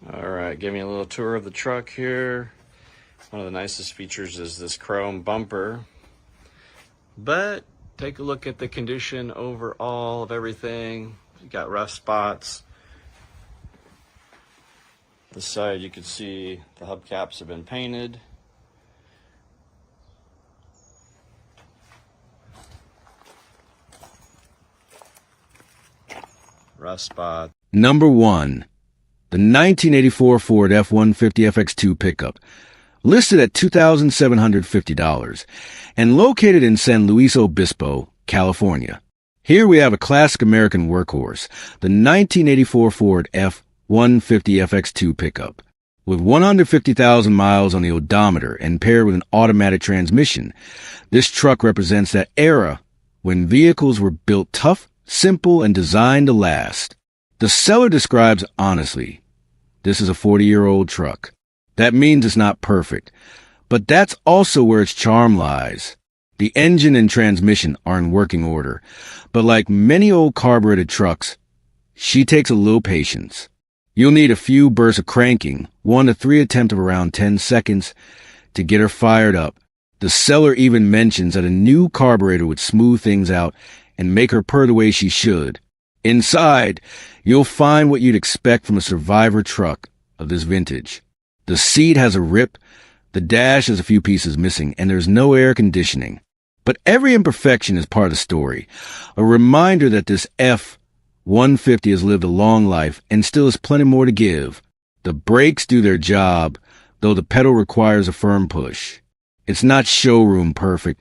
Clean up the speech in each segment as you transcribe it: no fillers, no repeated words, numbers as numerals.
All right, give me a little tour of the truck here. One of the nicest features is this chrome bumper. But take a look at the condition overall of everything. You got rough spots. The side, you can see the hubcaps have been painted. Rough spot. Number 1. The 1984 Ford F-150 FX2 Pickup, listed at $2,750 and located in San Luis Obispo, California. Here we have a classic American workhorse, the 1984 Ford F-150 FX2 Pickup. With 150,000 miles on the odometer and paired with an automatic transmission, this truck represents that era when vehicles were built tough, simple, and designed to last. The seller describes honestly, this is a 40-year-old truck. That means it's not perfect, but that's also where its charm lies. The engine and transmission are in working order, but like many old carbureted trucks, she takes a little patience. You'll need a few bursts of cranking, 1 to 3 attempts of around 10 seconds, to get her fired up. The seller even mentions that a new carburetor would smooth things out and make her purr the way she should. Inside, you'll find what you'd expect from a survivor truck of this vintage. The seat has a rip, the dash has a few pieces missing, and there's no air conditioning. But every imperfection is part of the story, a reminder that this F-150 has lived a long life and still has plenty more to give. The brakes do their job, though the pedal requires a firm push. It's not showroom perfect,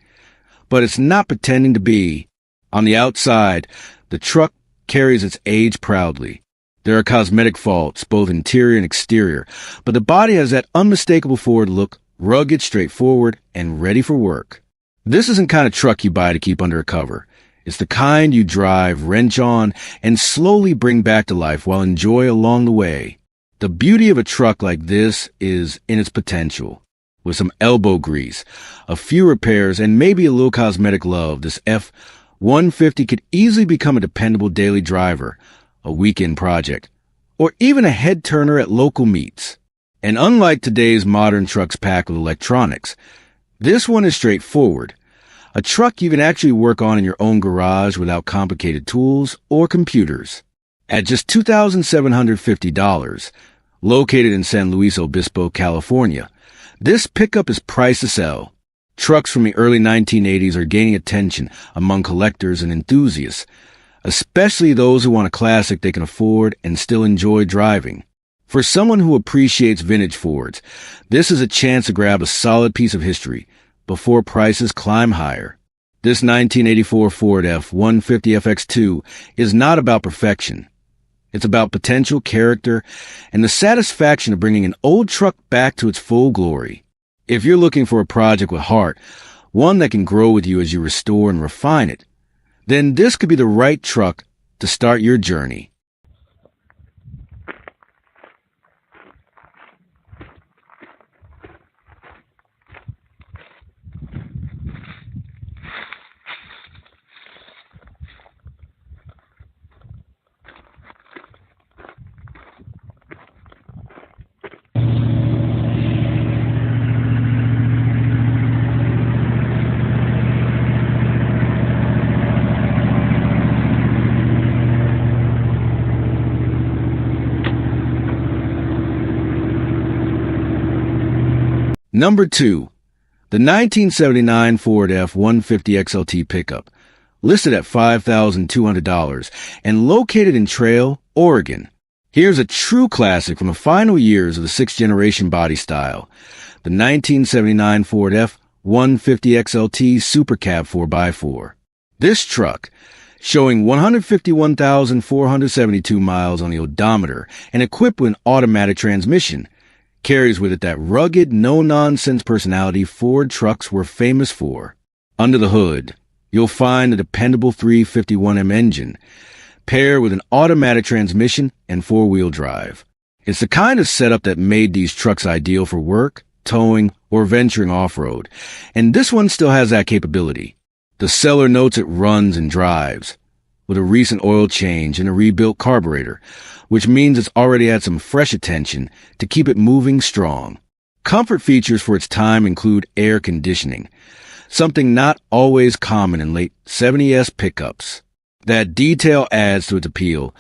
but it's not pretending to be. On the outside, the truck carries its age proudly. There are cosmetic faults, both interior and exterior, but the body has that unmistakable Ford look, rugged, straightforward, and ready for work. This isn't the kind of truck you buy to keep under a cover. It's the kind you drive, wrench on, and slowly bring back to life while enjoy along the way. The beauty of a truck like this is in its potential. With some elbow grease, a few repairs, and maybe a little cosmetic love, this F-150 could easily become a dependable daily driver, a weekend project, or even a head-turner at local meets. And unlike today's modern trucks packed with electronics, this one is straightforward. A truck you can actually work on in your own garage without complicated tools or computers. At just $2,750, located in San Luis Obispo, California, this pickup is priced to sell. Trucks from the early 1980s are gaining attention among collectors and enthusiasts, especially those who want a classic they can afford and still enjoy driving. For someone who appreciates vintage Fords, this is a chance to grab a solid piece of history before prices climb higher. This 1984 Ford F-150 FX2 is not about perfection. It's about potential, character, and the satisfaction of bringing an old truck back to its full glory. If you're looking for a project with heart, one that can grow with you as you restore and refine it, then this could be the right truck to start your journey. Number 2. The 1979 Ford F-150 XLT Pickup, listed at $5,200 and located in Trail, Oregon. Here's a true classic from the final years of the 6th-generation body style, the 1979 Ford F-150 XLT Super Cab 4x4. This truck, showing 151,472 miles on the odometer and equipped with an automatic transmission, carries with it that rugged, no-nonsense personality Ford trucks were famous for. Under the hood, you'll find a dependable 351M engine, paired with an automatic transmission and 4-wheel drive. It's the kind of setup that made these trucks ideal for work, towing, or venturing off-road, and this one still has that capability. The seller notes it runs and drives. with a recent oil change and a rebuilt carburetor, which means it's already had some fresh attention to keep it moving strong. Comfort features for its time include air conditioning, something not always common in late 70s pickups. That detail adds to its appeal,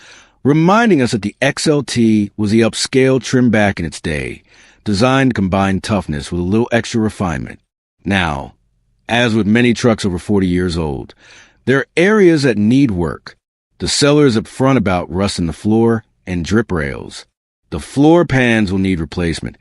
reminding us that the XLT was the upscale trim back in its day, designed to combine toughness with a little extra refinement. Now, as with many trucks over 40 years old, there are areas that need work. The seller is upfront about rust in the floor and drip rails. The floor pans will need replacement,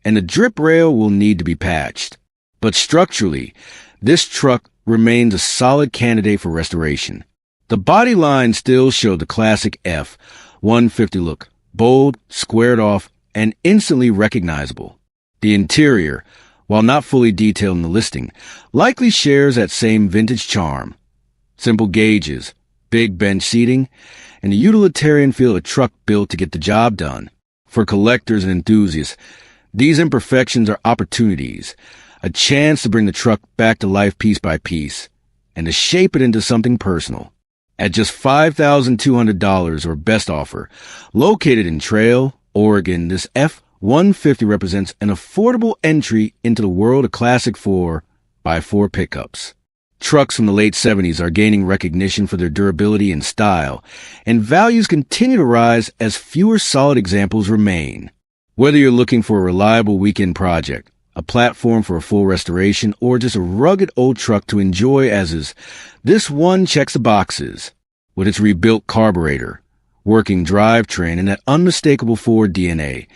and the drip rail will need to be patched. But structurally, this truck remains a solid candidate for restoration. The body line still showed the classic F-150 look, bold, squared off, and instantly recognizable. The interior, while not fully detailed in the listing, likely shares that same vintage charm. Simple gauges, big bench seating, and the utilitarian feel of a truck built to get the job done. For collectors and enthusiasts, these imperfections are opportunities, a chance to bring the truck back to life piece by piece, and to shape it into something personal. At just $5,200 or best offer, located in Trail, Oregon, this F-150 represents an affordable entry into the world of classic 4x4 pickups. Trucks from the late 70s are gaining recognition for their durability and style, and values continue to rise as fewer solid examples remain. Whether you're looking for a reliable weekend project, a platform for a full restoration, or just a rugged old truck to enjoy as is, this one checks the boxes. With its rebuilt carburetor, working drivetrain, and that unmistakable Ford DNA,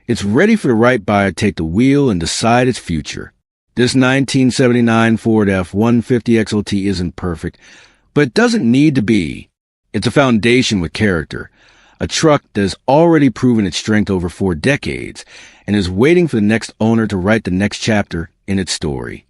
it's ready for the right buyer to take the wheel and decide its future. This 1979 Ford F-150 XLT isn't perfect, but it doesn't need to be. It's a foundation with character, a truck that has already proven its strength over 4 decades and is waiting for the next owner to write the next chapter in its story.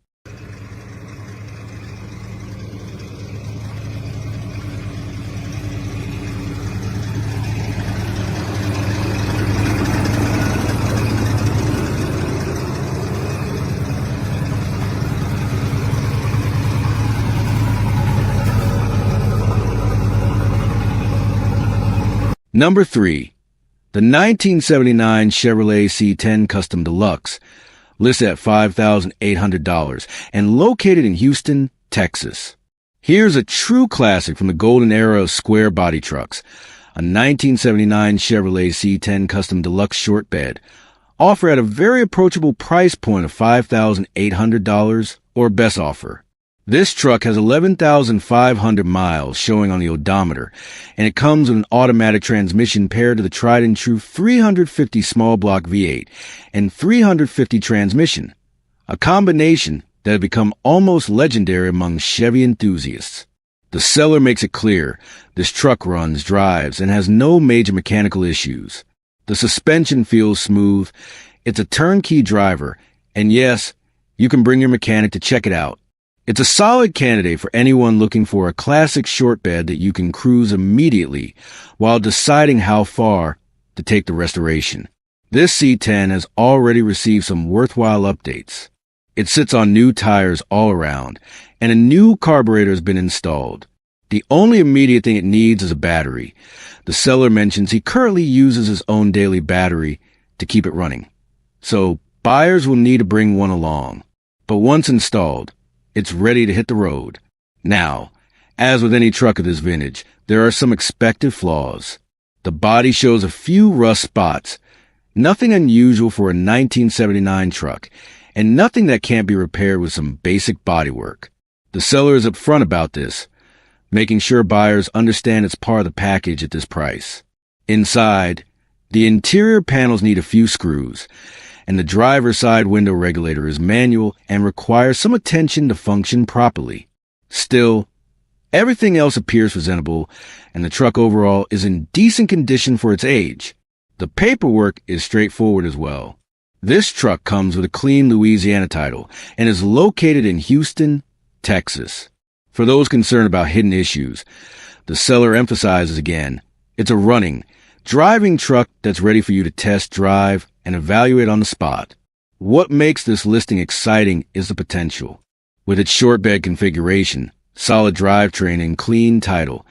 Number 3. The 1979 Chevrolet C10 Custom Deluxe, listed at $5,800 and located in Houston, Texas. Here's a true classic from the golden era of square body trucks, a 1979 Chevrolet C10 Custom Deluxe short bed, offered at a very approachable price point of $5,800 or best offer. This truck has 11,500 miles showing on the odometer, and it comes with an automatic transmission paired to the tried and true 350 small block V8 and 350 transmission, a combination that had become almost legendary among Chevy enthusiasts. The seller makes it clear this truck runs, drives, and has no major mechanical issues. The suspension feels smooth, it's a turnkey driver, and yes, you can bring your mechanic to check it out. It's a solid candidate for anyone looking for a classic short bed that you can cruise immediately while deciding how far to take the restoration. This C10 has already received some worthwhile updates. It sits on new tires all around, and a new carburetor has been installed. The only immediate thing it needs is a battery. The seller mentions he currently uses his own daily battery to keep it running, so buyers will need to bring one along. But once installed, it's ready to hit the road. Now, as with any truck of this vintage, there are some expected flaws. The body shows a few rust spots, nothing unusual for a 1979 truck, and nothing that can't be repaired with some basic bodywork. The seller is upfront about this, making sure buyers understand it's part of the package at this price. Inside, the interior panels need a few screws, and the driver's side window regulator is manual and requires some attention to function properly. Still, everything else appears presentable, and the truck overall is in decent condition for its age. The paperwork is straightforward as well. This truck comes with a clean Louisiana title and is located in Houston, Texas. For those concerned about hidden issues, the seller emphasizes again, it's a running, driving truck that's ready for you to test drive and evaluate on the spot. What makes this listing exciting is the potential. With its short bed configuration, solid drivetrain, and clean title.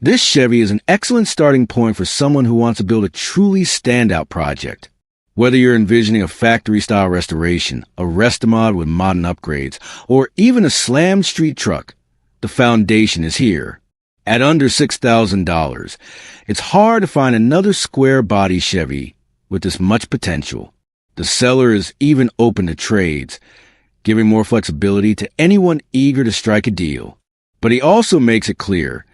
This Chevy is an excellent starting point for someone who wants to build a truly standout project. Whether you're envisioning a factory-style restoration, a rest-a-mod with modern upgrades, or even a slammed street truck, the foundation is here. At under $6,000, it's hard to find another square-body Chevy with this much potential. The seller is even open to trades, giving more flexibility to anyone eager to strike a deal. But he also makes it clear,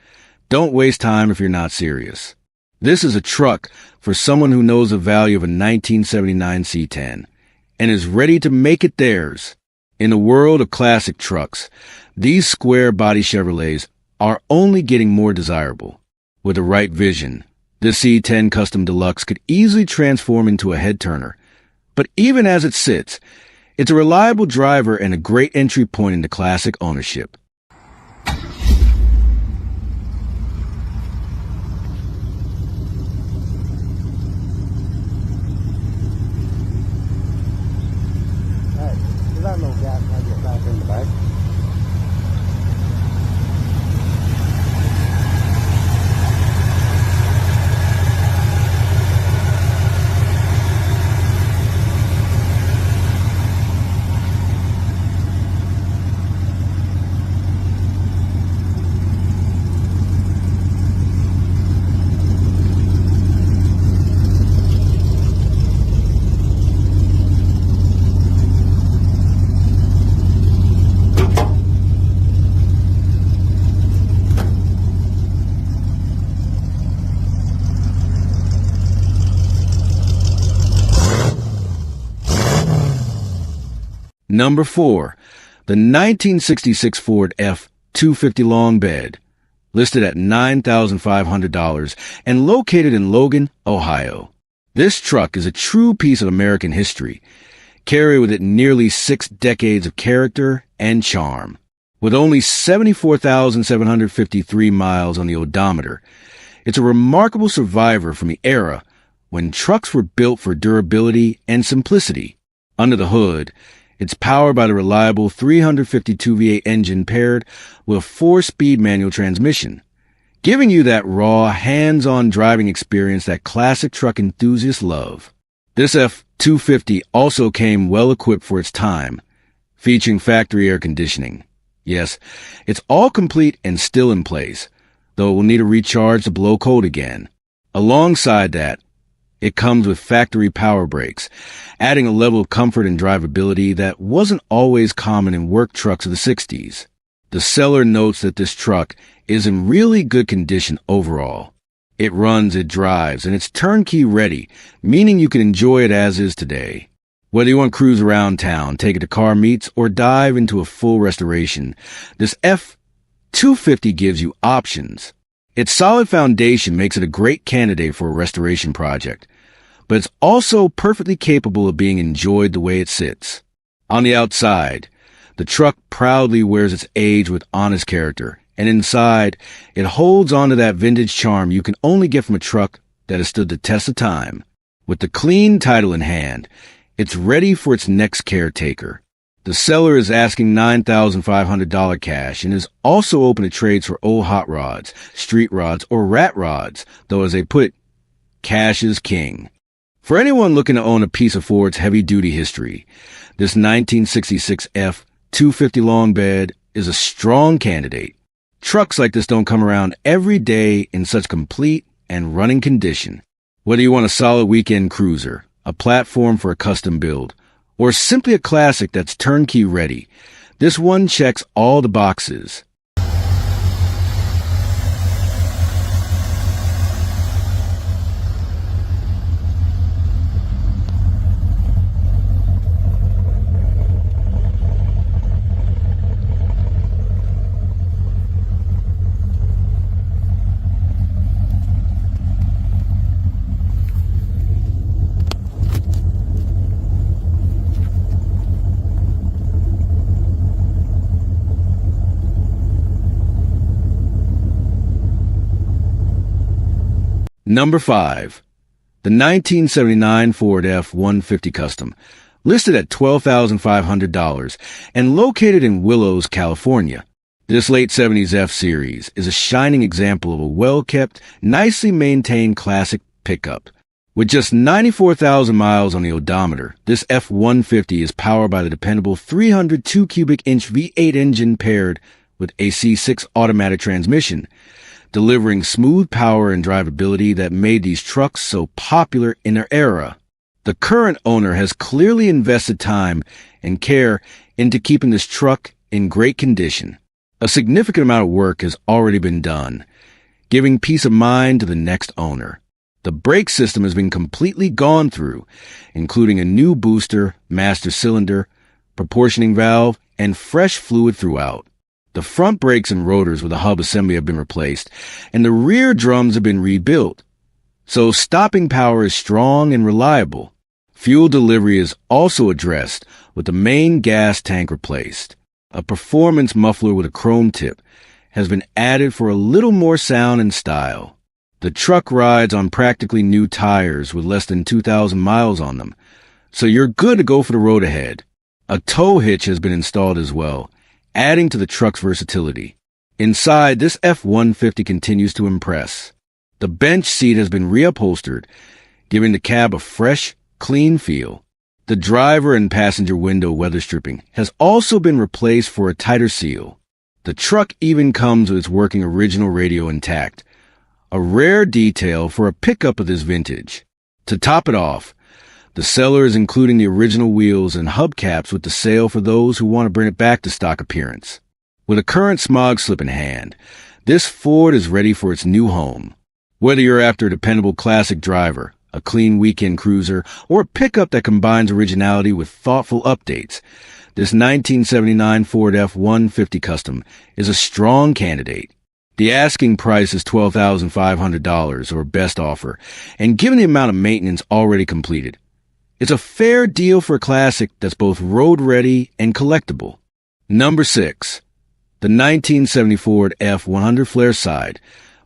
don't waste time if you're not serious. This is a truck for someone who knows the value of a 1979 C10 and is ready to make it theirs. In the world of classic trucks, these square-body Chevrolets are only getting more desirable. With the right vision, this C10 Custom Deluxe could easily transform into a head-turner. But even as it sits, it's a reliable driver and a great entry point into classic ownership. There's no gas when I get back in the back. Number 4, the 1966 Ford F-150 long bed, listed at $9,500 and located in Logan, Ohio. This truck is a true piece of American history, carrying with it nearly 6 decades of character and charm. With only 74,753 miles on the odometer, it's a remarkable survivor from the era when trucks were built for durability and simplicity. Under the hood, it's powered by the reliable 352 V8 engine paired with a 4-speed manual transmission, giving you that raw, hands-on driving experience that classic truck enthusiasts love. This F-250 also came well-equipped for its time, featuring factory air conditioning. Yes, it's all complete and still in place, though it will need a recharge to blow cold again. Alongside that, it comes with factory power brakes, adding a level of comfort and drivability that wasn't always common in work trucks of the 60s. The seller notes that this truck is in really good condition overall. It runs, it drives, and it's turnkey ready, meaning you can enjoy it as is today. Whether you want to cruise around town, take it to car meets, or dive into a full restoration, this F-250 gives you options. Its solid foundation makes it a great candidate for a restoration project, but it's also perfectly capable of being enjoyed the way it sits. On the outside, the truck proudly wears its age with honest character, and inside, it holds on to that vintage charm you can only get from a truck that has stood the test of time. With the clean title in hand, it's ready for its next caretaker. The seller is asking $9,500 cash and is also open to trades for old hot rods, street rods, or rat rods, though as they put it, cash is king. For anyone looking to own a piece of Ford's heavy-duty history, this 1966 F-250 long bed is a strong candidate. Trucks like this don't come around every day in such complete and running condition. Whether you want a solid weekend cruiser, a platform for a custom build, or simply a classic that's turnkey ready, this one checks all the boxes. Number 5, the 1979 Ford F-150 Custom, listed at $12,500 and located in Willows, California. This late 70s F-Series is a shining example of a well-kept, nicely maintained classic pickup. With just 94,000 miles on the odometer, this F-150 is powered by the dependable 302 cubic inch V8 engine paired with a C6 automatic transmission, delivering smooth power and drivability that made these trucks so popular in their era. The current owner has clearly invested time and care into keeping this truck in great condition. A significant amount of work has already been done, giving peace of mind to the next owner. The brake system has been completely gone through, including a new booster, master cylinder, proportioning valve, and fresh fluid throughout. The front brakes and rotors with a hub assembly have been replaced, and the rear drums have been rebuilt. So stopping power is strong and reliable. Fuel delivery is also addressed with the main gas tank replaced. A performance muffler with a chrome tip has been added for a little more sound and style. The truck rides on practically new tires with less than 2,000 miles on them, so you're good to go for the road ahead. A tow hitch has been installed as well, adding to the truck's versatility. Inside, this F-150 continues to impress. The bench seat has been reupholstered, giving the cab a fresh, clean feel. The driver and passenger window weather stripping has also been replaced for a tighter seal. The truck even comes with its working original radio intact, a rare detail for a pickup of this vintage. To top it off, the seller is including the original wheels and hubcaps with the sale for those who want to bring it back to stock appearance. With a current smog slip in hand, this Ford is ready for its new home. Whether you're after a dependable classic driver, a clean weekend cruiser, or a pickup that combines originality with thoughtful updates, this 1979 Ford F-150 Custom is a strong candidate. The asking price is $12,500 or best offer, and given the amount of maintenance already completed, it's a fair deal for a classic that's both road-ready and collectible. Number 6. The 1970 Ford F100 Flareside,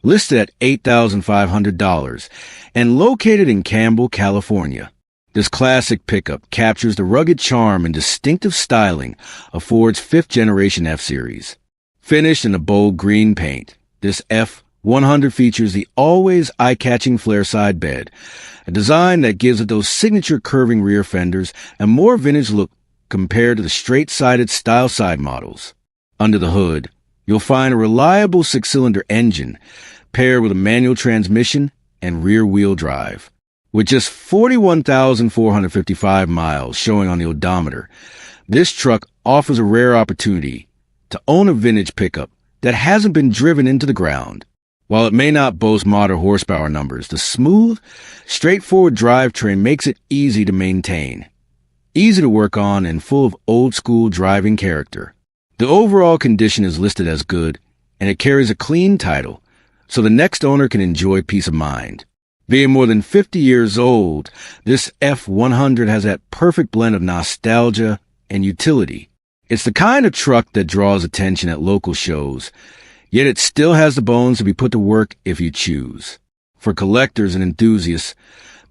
listed at $8,500 and located in Campbell, California. This classic pickup captures the rugged charm and distinctive styling of Ford's fifth-generation F-Series. Finished in a bold green paint, this F100 features the always eye-catching Flareside bed, a design that gives it those signature curving rear fenders and more vintage look compared to the straight-sided style side models. Under the hood, you'll find a reliable six-cylinder engine paired with a manual transmission and rear-wheel drive. With just 41,455 miles showing on the odometer, this truck offers a rare opportunity to own a vintage pickup that hasn't been driven into the ground. While it may not boast modern horsepower numbers, the smooth, straightforward drivetrain makes it easy to maintain, easy to work on, and full of old-school driving character. The overall condition is listed as good, and it carries a clean title, so the next owner can enjoy peace of mind. Being more than 50 years old, this F100 has that perfect blend of nostalgia and utility. It's the kind of truck that draws attention at local shows, yet it still has the bones to be put to work if you choose. For collectors and enthusiasts,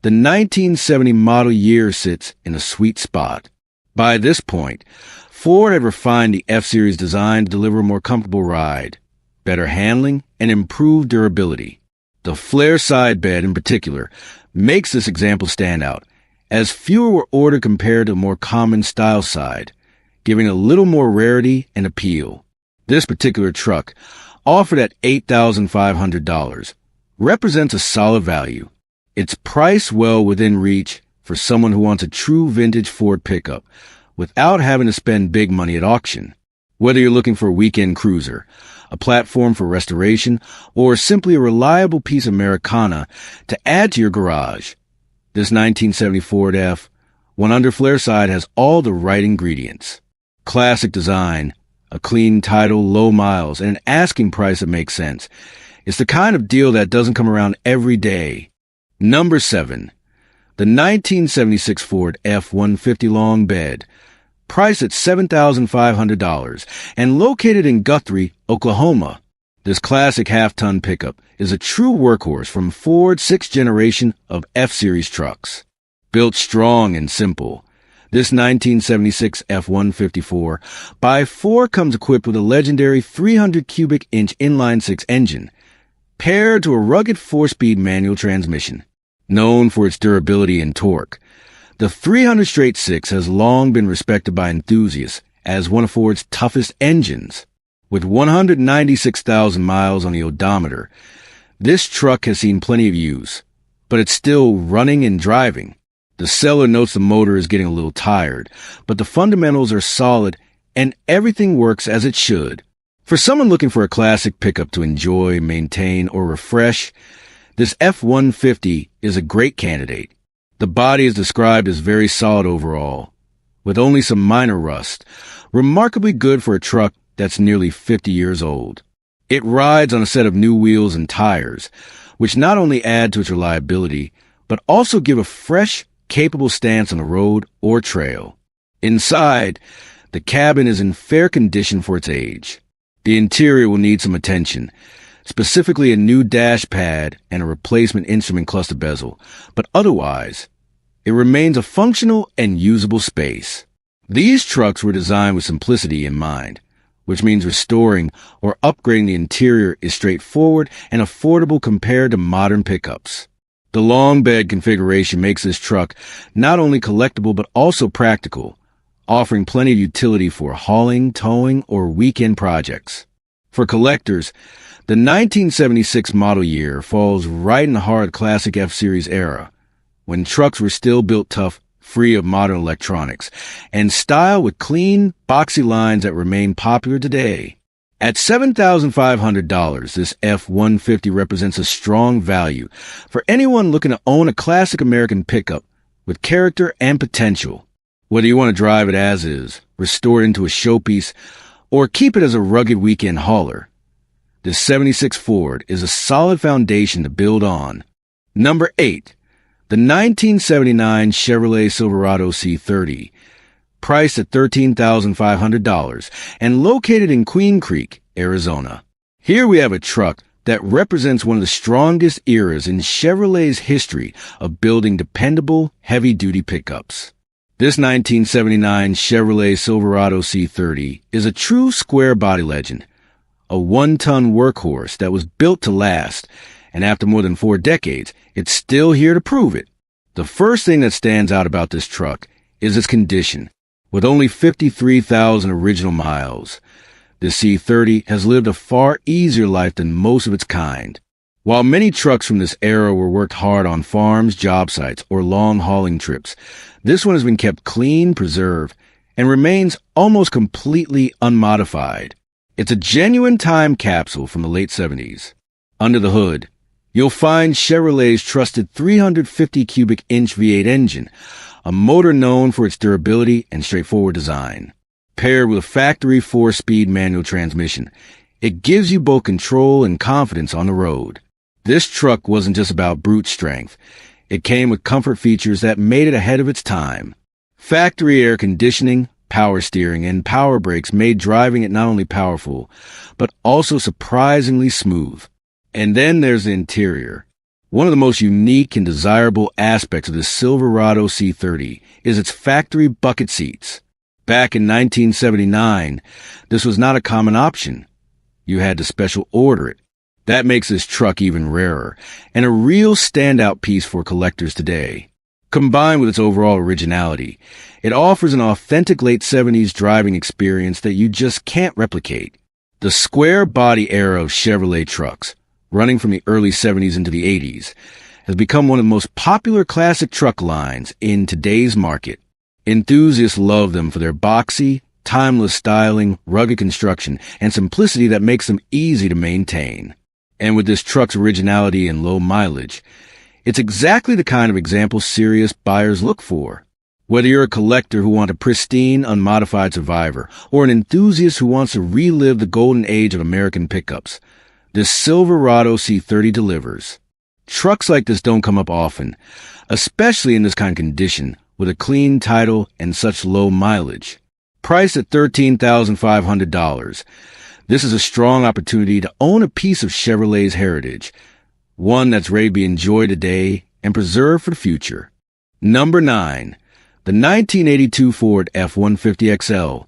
the 1970 model year sits in a sweet spot. By this point, Ford had refined the F-Series design to deliver a more comfortable ride, better handling, and improved durability. The Flareside bed in particular makes this example stand out, as fewer were ordered compared to a more common style side, giving a little more rarity and appeal. This particular truck, offered at $8,500, represents a solid value. It's priced well within reach for someone who wants a true vintage Ford pickup without having to spend big money at auction. Whether you're looking for a weekend cruiser, a platform for restoration, or simply a reliable piece of Americana to add to your garage, this 1970 Ford F100 Flareside has all the right ingredients. Classic design, a clean title, low miles, and an asking price that makes sense. It's the kind of deal that doesn't come around every day. Number 7. The 1976 Ford F-150 long bed, priced at $7,500 and located in Guthrie, Oklahoma. This classic half-ton pickup is a true workhorse from Ford's sixth generation of F-Series trucks. Built strong and simple, This 1976 F-154 by Ford comes equipped with a legendary 300 cubic inch inline-six engine, paired to a rugged four-speed manual transmission. Known for its durability and torque, the 300 straight six has long been respected by enthusiasts as one of Ford's toughest engines. With 196,000 miles on the odometer, this truck has seen plenty of use, but it's still running and driving. The seller notes the motor is getting a little tired, but the fundamentals are solid and everything works as it should. For someone looking for a classic pickup to enjoy, maintain, or refresh, this F-150 is a great candidate. The body is described as very solid overall, with only some minor rust, remarkably good for a truck that's nearly 50 years old. It rides on a set of new wheels and tires, which not only add to its reliability, but also give a fresh, capable stance on the road or trail. Inside, the cabin is in fair condition for its age. The interior will need some attention, specifically a new dash pad and a replacement instrument cluster bezel, but otherwise, it remains a functional and usable space. These trucks were designed with simplicity in mind, which means restoring or upgrading the interior is straightforward and affordable compared to modern pickups. The long bed configuration makes this truck not only collectible but also practical, offering plenty of utility for hauling, towing, or weekend projects. For collectors, the 1976 model year falls right in the heart of the classic F-Series era, when trucks were still built tough, free of modern electronics, and style with clean, boxy lines that remain popular today. At $7,500, this F-150 represents a strong value for anyone looking to own a classic American pickup with character and potential. Whether you want to drive it as is, restore it into a showpiece, or keep it as a rugged weekend hauler, this 76 Ford is a solid foundation to build on. Number 8. The 1979 Chevrolet Silverado C30, priced at $13,500 and located in Queen Creek, Arizona. Here we have a truck that represents one of the strongest eras in Chevrolet's history of building dependable, heavy-duty pickups. This 1979 Chevrolet Silverado C30 is a true square-body legend, a one-ton workhorse that was built to last, and after more than 4 decades, it's still here to prove it. The first thing that stands out about this truck is its condition. With only 53,000 original miles, the C30 has lived a far easier life than most of its kind. While many trucks from this era were worked hard on farms, job sites, or long hauling trips, this one has been kept clean, preserved, and remains almost completely unmodified. It's a genuine time capsule from the late 70s. Under the hood, you'll find Chevrolet's trusted 350 cubic inch V8 engine, a motor known for its durability and straightforward design. Paired with a factory 4-speed manual transmission, it gives you both control and confidence on the road. This truck wasn't just about brute strength. It came with comfort features that made it ahead of its time. Factory air conditioning, power steering, and power brakes made driving it not only powerful, but also surprisingly smooth. And then there's the interior. One of the most unique and desirable aspects of the Silverado C30 is its factory bucket seats. Back in 1979, this was not a common option. You had to special order it. That makes this truck even rarer, and a real standout piece for collectors today. Combined with its overall originality, it offers an authentic late 70s driving experience that you just can't replicate. The square body era of Chevrolet trucks, running from the early 70s into the 80s, has become one of the most popular classic truck lines in today's market. Enthusiasts love them for their boxy, timeless styling, rugged construction, and simplicity that makes them easy to maintain. And with this truck's originality and low mileage, it's exactly the kind of example serious buyers look for. Whether you're a collector who wants a pristine, unmodified Survivor, or an enthusiast who wants to relive the golden age of American pickups, this Silverado C30 delivers. Trucks like this don't come up often, especially in this kind of condition, with a clean title and such low mileage. Priced at $13,500, this is a strong opportunity to own a piece of Chevrolet's heritage, one that's ready to be enjoyed today and preserved for the future. Number 9. The 1982 Ford F-150 XL,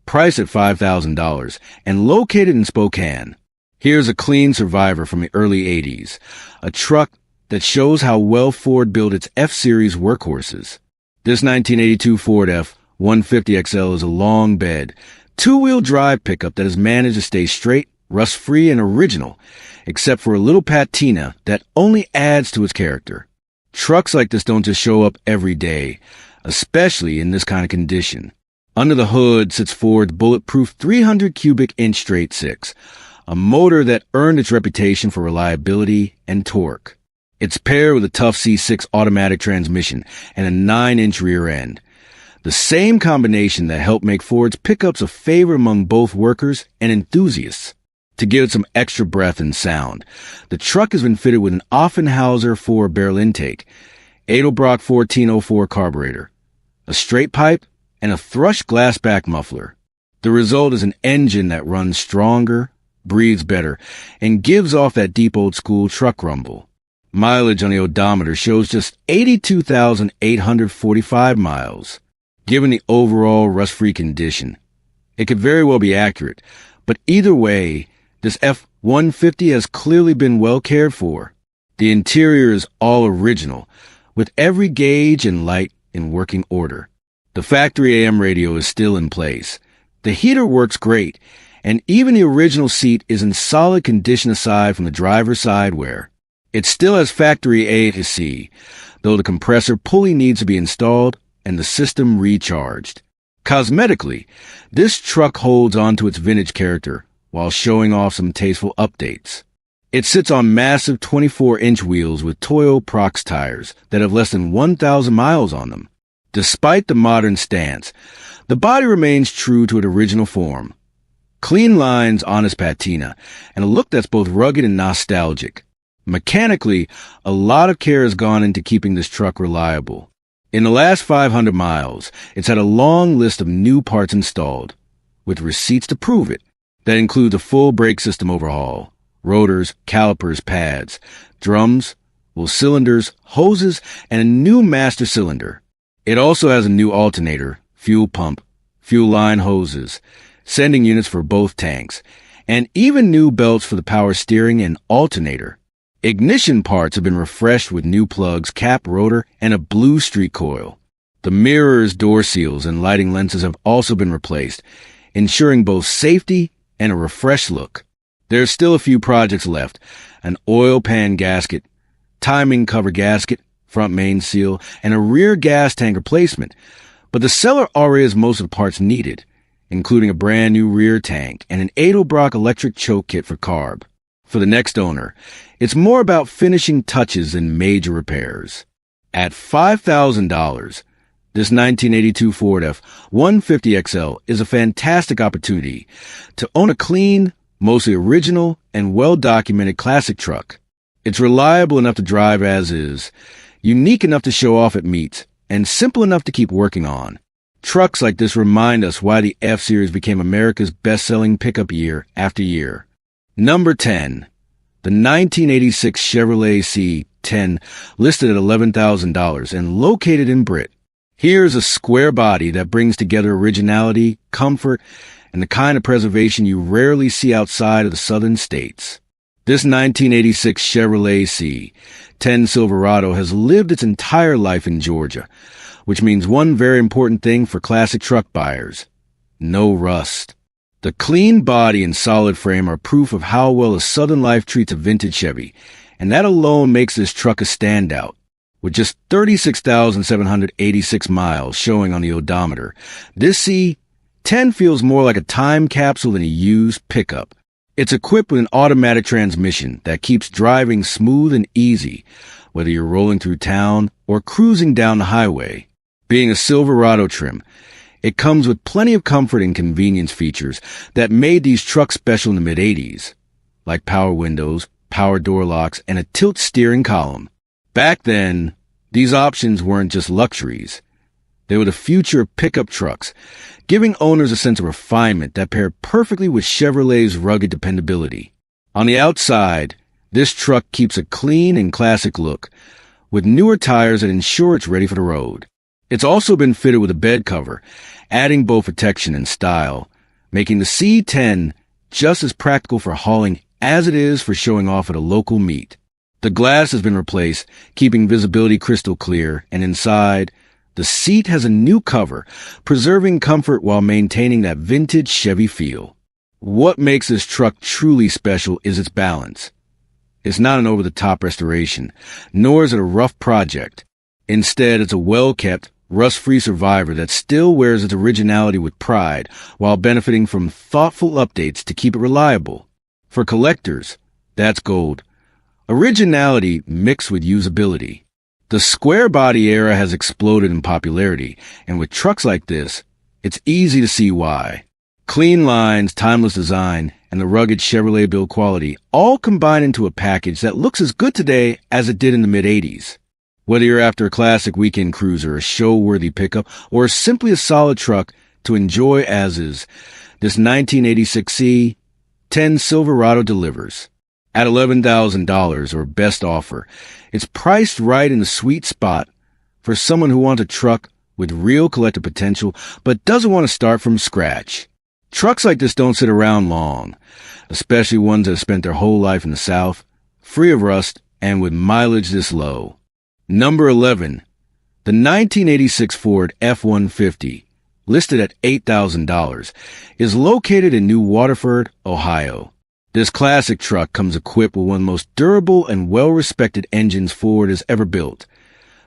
priced at $5,000 and located in Spokane. Here's a clean survivor from the early 80s, a truck that shows how well Ford built its F-Series workhorses. This 1982 Ford F-150 XL is a long bed, two-wheel drive pickup that has managed to stay straight, rust-free, and original, except for a little patina that only adds to its character. Trucks like this don't just show up every day, especially in this kind of condition. Under the hood sits Ford's bulletproof 300 cubic inch straight six, a motor that earned its reputation for reliability and torque. It's paired with a tough C6 automatic transmission and a 9-inch rear end, the same combination that helped make Ford's pickups a favorite among both workers and enthusiasts. To give it some extra breath and sound, the truck has been fitted with an Offenhauser 4-barrel intake, Edelbrock 1404 carburetor, a straight pipe, and a thrush glassback muffler. The result is an engine that runs stronger, breathes better, and gives off that deep old-school truck rumble. Mileage on the odometer shows just 82,845 miles. Given the overall rust-free condition, it could very well be accurate, but either way, this F-150 has clearly been well cared for. The interior is all original, with every gauge and light in working order. The factory AM radio is still in place. The heater works great, and even the original seat is in solid condition aside from the driver's side wear. It still has factory AC, though the compressor pulley needs to be installed and the system recharged. Cosmetically, this truck holds on to its vintage character while showing off some tasteful updates. It sits on massive 24-inch wheels with Toyo Prox tires that have less than 1,000 miles on them. Despite the modern stance, the body remains true to its original form. Clean lines, honest patina, and a look that's both rugged and nostalgic. Mechanically, a lot of care has gone into keeping this truck reliable. In the last 500 miles, it's had a long list of new parts installed, with receipts to prove it. That includes a full brake system overhaul, rotors, calipers, pads, drums, cylinders, hoses, and a new master cylinder. It also has a new alternator, fuel pump, fuel line hoses, sending units for both tanks, and even new belts for the power steering and alternator. Ignition parts have been refreshed with new plugs, cap, rotor, and a blue street coil. The mirrors, door seals, and lighting lenses have also been replaced, ensuring both safety and a refreshed look. There's still a few projects left: an oil pan gasket, timing cover gasket, front main seal, and a rear gas tank replacement. But the seller already has most of the parts needed, including a brand new rear tank and an Edelbrock electric choke kit for carb. For the next owner, it's more about finishing touches than major repairs. At $5,000, this 1982 Ford F-150 XL is a fantastic opportunity to own a clean, mostly original, and well-documented classic truck. It's reliable enough to drive as is, unique enough to show off at meets, and simple enough to keep working on. Trucks like this remind us why the F-Series became America's best-selling pickup year after year. Number 10. The 1986 Chevrolet C10, listed at $11,000 and located in Britt. Here's a square body that brings together originality, comfort, and the kind of preservation you rarely see outside of the southern states. This 1986 Chevrolet C10 Silverado has lived its entire life in Georgia, which means one very important thing for classic truck buyers: no rust. The clean body and solid frame are proof of how well a southern life treats a vintage Chevy, and that alone makes this truck a standout. With just 36,786 miles showing on the odometer, this C10 feels more like a time capsule than a used pickup. It's equipped with an automatic transmission that keeps driving smooth and easy, whether you're rolling through town or cruising down the highway. Being a Silverado trim, it comes with plenty of comfort and convenience features that made these trucks special in the mid-'80s, like power windows, power door locks, and a tilt steering column. Back then, these options weren't just luxuries. They were the future of pickup trucks, giving owners a sense of refinement that paired perfectly with Chevrolet's rugged dependability. On the outside, this truck keeps a clean and classic look, with newer tires that ensure it's ready for the road. It's also been fitted with a bed cover, adding both protection and style, making the C10 just as practical for hauling as it is for showing off at a local meet. The glass has been replaced, keeping visibility crystal clear, and inside, the seat has a new cover, preserving comfort while maintaining that vintage Chevy feel. What makes this truck truly special is its balance. It's not an over-the-top restoration, nor is it a rough project. Instead, it's a well-kept, rust-free survivor that still wears its originality with pride while benefiting from thoughtful updates to keep it reliable. For collectors, that's gold. Originality mixed with usability. The square body era has exploded in popularity, and with trucks like this, it's easy to see why. Clean lines, timeless design, and the rugged Chevrolet build quality all combine into a package that looks as good today as it did in the mid-'80s. Whether you're after a classic weekend cruiser, a show-worthy pickup, or simply a solid truck to enjoy as is, this 1986 C10 Silverado delivers. At $11,000 or best offer, it's priced right in the sweet spot for someone who wants a truck with real collector potential but doesn't want to start from scratch. Trucks like this don't sit around long, especially ones that have spent their whole life in the South, free of rust and with mileage this low. Number 11. The 1986 Ford F-150, listed at $8,000, is located in New Waterford, Ohio. This classic truck comes equipped with one of the most durable and well-respected engines Ford has ever built,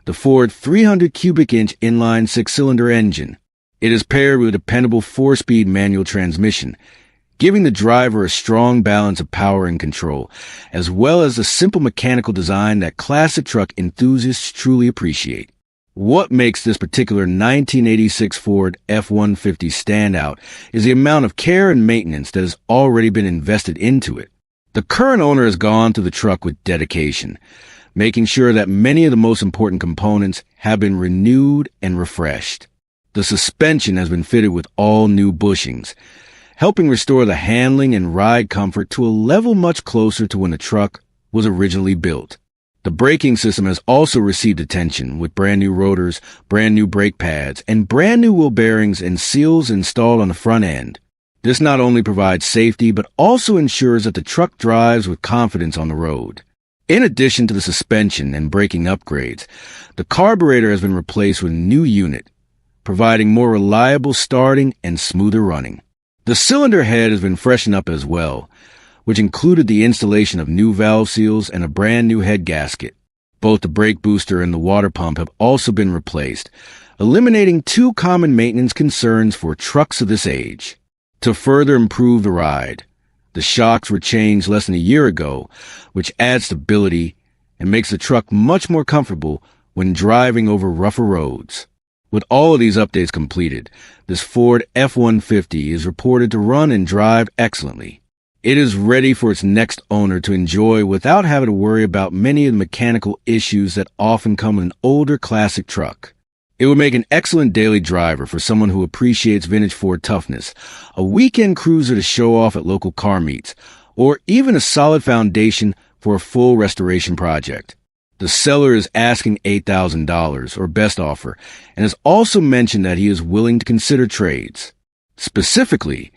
the Ford 300 cubic inch inline six-cylinder engine. It is paired with a dependable four-speed manual transmission, giving the driver a strong balance of power and control, as well as a simple mechanical design that classic truck enthusiasts truly appreciate. What makes this particular 1986 Ford F-150 stand out is the amount of care and maintenance that has already been invested into it. The current owner has gone through the truck with dedication, making sure that many of the most important components have been renewed and refreshed. The suspension has been fitted with all new bushings, helping restore the handling and ride comfort to a level much closer to when the truck was originally built. The braking system has also received attention with brand new rotors, brand new brake pads, and brand new wheel bearings and seals installed on the front end. This not only provides safety, but also ensures that the truck drives with confidence on the road. In addition to the suspension and braking upgrades, the carburetor has been replaced with a new unit, providing more reliable starting and smoother running. The cylinder head has been freshened up as well, which included the installation of new valve seals and a brand new head gasket. Both the brake booster and the water pump have also been replaced, eliminating two common maintenance concerns for trucks of this age. To further improve the ride, the shocks were changed less than a year ago, which adds stability and makes the truck much more comfortable when driving over rougher roads. With all of these updates completed, this Ford F-150 is reported to run and drive excellently. It is ready for its next owner to enjoy without having to worry about many of the mechanical issues that often come with an older classic truck. It would make an excellent daily driver for someone who appreciates vintage Ford toughness, a weekend cruiser to show off at local car meets, or even a solid foundation for a full restoration project. The seller is asking $8,000 or best offer and has also mentioned that he is willing to consider trades. Specifically,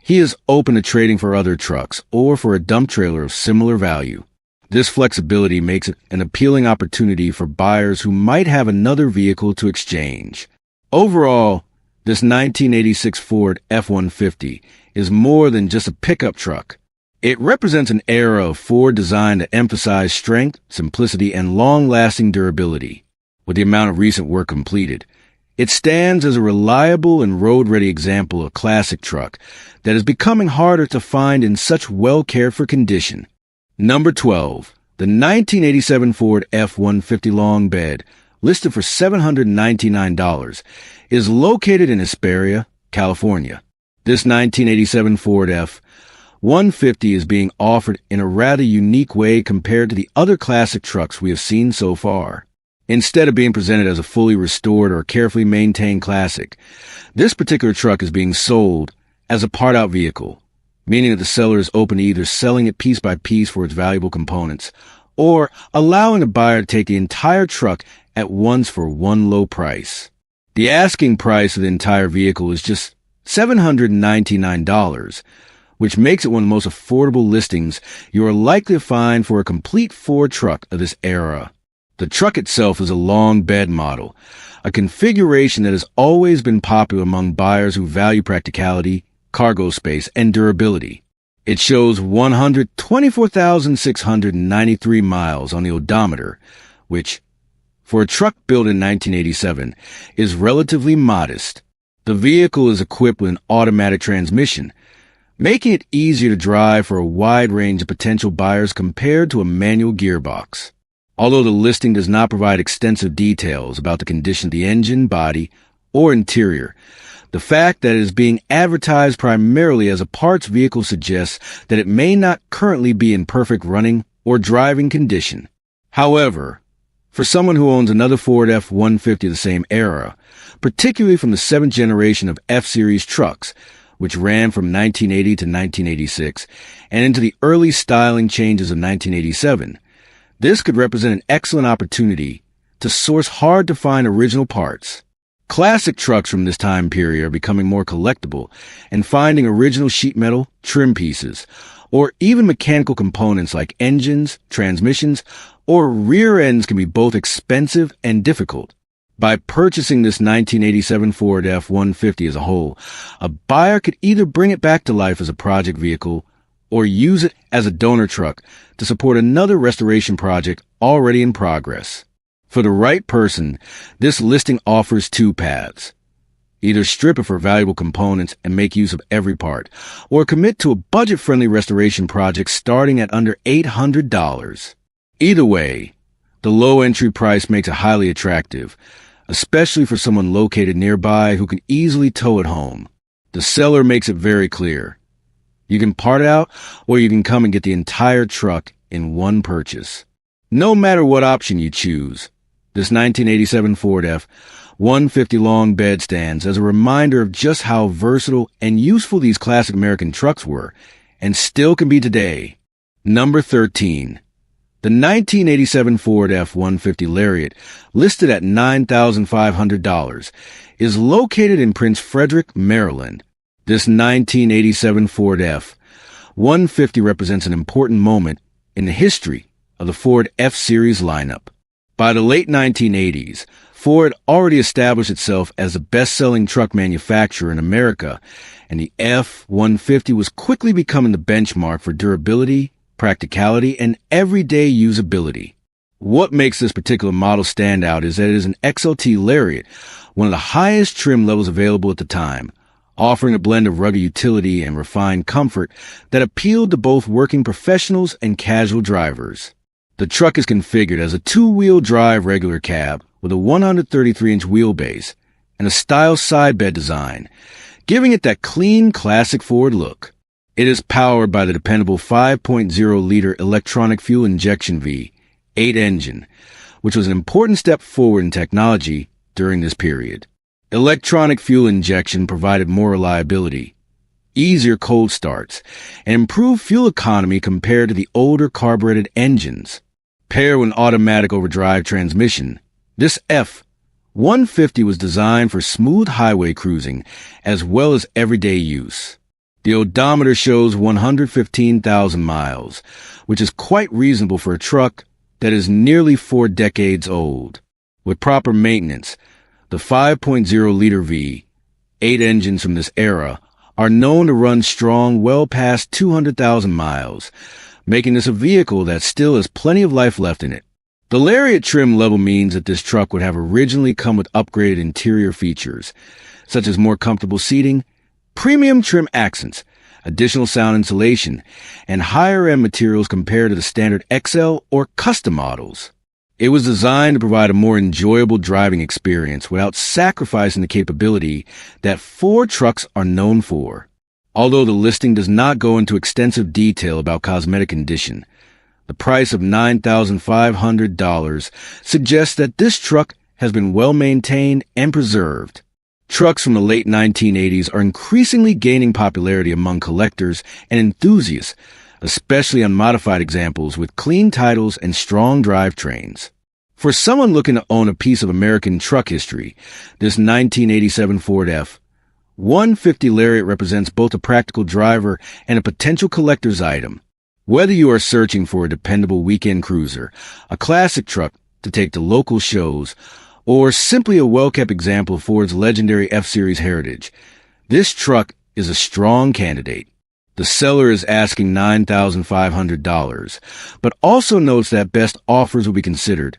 he is open to trading for other trucks or for a dump trailer of similar value. This flexibility makes it an appealing opportunity for buyers who might have another vehicle to exchange. Overall, this 1986 Ford F-150 is more than just a pickup truck. It represents an era of Ford design that emphasized strength, simplicity, and long-lasting durability. With the amount of recent work completed, it stands as a reliable and road-ready example of a classic truck that is becoming harder to find in such well-cared-for condition. Number 12. The 1987 Ford F-150 long bed, listed for $799, is located in Hesperia, California. This 1987 Ford F-150 is being offered in a rather unique way compared to the other classic trucks we have seen so far. Instead of being presented as a fully restored or carefully maintained classic, this particular truck is being sold as a part-out vehicle, meaning that the seller is open to either selling it piece by piece for its valuable components or allowing the buyer to take the entire truck at once for one low price. The asking price of the entire vehicle is just $799, which makes it one of the most affordable listings you are likely to find for a complete Ford truck of this era. The truck itself is a long bed model, a configuration that has always been popular among buyers who value practicality, cargo space, and durability. It shows 124,693 miles on the odometer, which, for a truck built in 1987, is relatively modest. The vehicle is equipped with an automatic transmission, making it easier to drive for a wide range of potential buyers compared to a manual gearbox. Although the listing does not provide extensive details about the condition of the engine, body, or interior, the fact that it is being advertised primarily as a parts vehicle suggests that it may not currently be in perfect running or driving condition. However, for someone who owns another Ford F-150 of the same era, particularly from the 7th generation of F-Series trucks, which ran from 1980 to 1986 and into the early styling changes of 1987, this could represent an excellent opportunity to source hard-to-find original parts. Classic trucks from this time period are becoming more collectible, and finding original sheet metal, trim pieces, or even mechanical components like engines, transmissions, or rear ends can be both expensive and difficult. By purchasing this 1987 Ford F-150 as a whole, a buyer could either bring it back to life as a project vehicle or use it as a donor truck to support another restoration project already in progress. For the right person, this listing offers two paths. Either strip it for valuable components and make use of every part, or commit to a budget-friendly restoration project starting at under $800. Either way, the low entry price makes it highly attractive, especially for someone located nearby who can easily tow it home. The seller makes it very clear. You can part it out, or you can come and get the entire truck in one purchase. No matter what option you choose, this 1987 Ford F-150 long bed stands as a reminder of just how versatile and useful these classic American trucks were, and still can be today. Number 13. The 1987 Ford F-150 Lariat, listed at $9,500, is located in Prince Frederick, Maryland. This 1987 Ford F-150 represents an important moment in the history of the Ford F-Series lineup. By the late 1980s, Ford already established itself as the best-selling truck manufacturer in America, and the F-150 was quickly becoming the benchmark for durability, practicality, and everyday usability. What makes this particular model stand out is that it is an XLT Lariat, one of the highest trim levels available at the time, offering a blend of rugged utility and refined comfort that appealed to both working professionals and casual drivers. The truck is configured as a two-wheel drive regular cab with a 133-inch wheelbase and a style side bed design, giving it that clean, classic Ford look. It is powered by the dependable 5.0-liter electronic fuel injection V8 engine, which was an important step forward in technology during this period. Electronic fuel injection provided more reliability, easier cold starts, and improved fuel economy compared to the older carbureted engines. Paired with an automatic overdrive transmission, this F-150 was designed for smooth highway cruising as well as everyday use. The odometer shows 115,000 miles, which is quite reasonable for a truck that is nearly 4 decades old. With proper maintenance, the 5.0-liter V8 engines from this era are known to run strong well past 200,000 miles, making this a vehicle that still has plenty of life left in it. The Lariat trim level means that this truck would have originally come with upgraded interior features, such as more comfortable seating, premium trim accents, additional sound insulation, and higher-end materials compared to the standard XL or custom models. It was designed to provide a more enjoyable driving experience without sacrificing the capability that Ford trucks are known for. Although the listing does not go into extensive detail about cosmetic condition, the price of $9,500 suggests that this truck has been well maintained and preserved. Trucks from the late 1980s are increasingly gaining popularity among collectors and enthusiasts, especially on modified examples with clean titles and strong drivetrains. For someone looking to own a piece of American truck history, this 1987 Ford F-150 Lariat represents both a practical driver and a potential collector's item. Whether you are searching for a dependable weekend cruiser, a classic truck to take to local shows, or simply a well-kept example of Ford's legendary F-Series heritage, this truck is a strong candidate. The seller is asking $9,500, but also notes that best offers will be considered,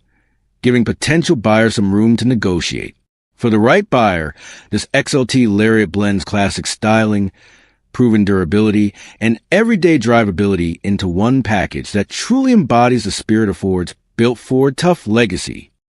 giving potential buyers some room to negotiate. For the right buyer, this XLT Lariat blends classic styling, proven durability, and everyday drivability into one package that truly embodies the spirit of Ford's Built Ford Tough legacy.